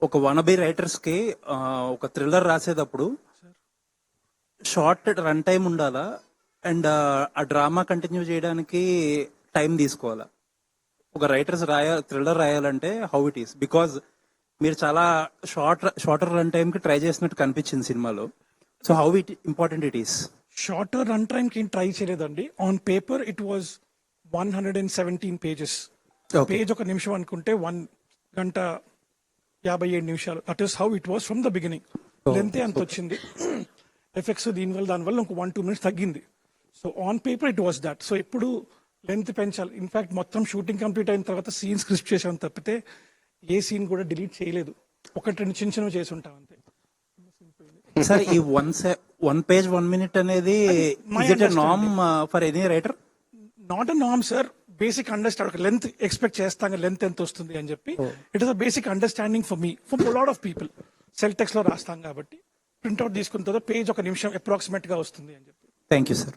ఒక వనబీ రైటర్స్ కి ఒక థ్రిల్లర్ రాసేటప్పుడు షార్ట్ రన్ టైం ఉండాలా అండ్ ఆ డ్రామా కంటిన్యూ చేయడానికి టైం తీసుకోవాలా? ఒక రైటర్స్ థ్రిల్లర్ రాయాలంటే హౌ ఇట్ ఈస్, బికాజ్ మీరు చాలా షార్టర్ రన్ టైం కి ట్రై చేసినట్టు కనిపించింది సినిమాలో. So how it important it is? Shorter run time కి ట్రై చేయలేదండి. On paper it was 117 pages. Page 1 నిమిషం అనుకుంటే 1 గంట 57 నిమిషాలు. That is how it was from the beginning. Length అంత వచ్చింది. ఎఫెక్ట్స్ దానివల్ల ఇంకో 1-2 మినిట్స్ తగ్గింది. So on paper it was that. So ఎప్పుడు లెంత్ పెంచాలి. ఇన్ఫాక్ట్ మొత్తం షూటింగ్ కంప్లీట్ అయిన తర్వాత సీన్ స్క్రిప్ట్ చేసాం తప్పితే ఏ సీన్ కూడా డిలీట్ చేయలేదు. 1-2 చిన్న చేసి ఉంటాం అంతే. సార్, ఈ 1 పేజ్ 1 మినిట్ అనేది norm for any writer? Not a norm sir. Basic understand. Length expect చేస్తాం, లెంత్ ఎంత వస్తుంది అని చెప్పి. It is a basic understanding for me, for lot of people. Cell text లో రాస్తాం కాబట్టి ప్రింట్అవుట్ తీసుకున్న తర్వాత పేజ్ 1 నిమిషం అప్రాక్సిమేట్ గా వస్తుంది అని చెప్పి. Thank you sir.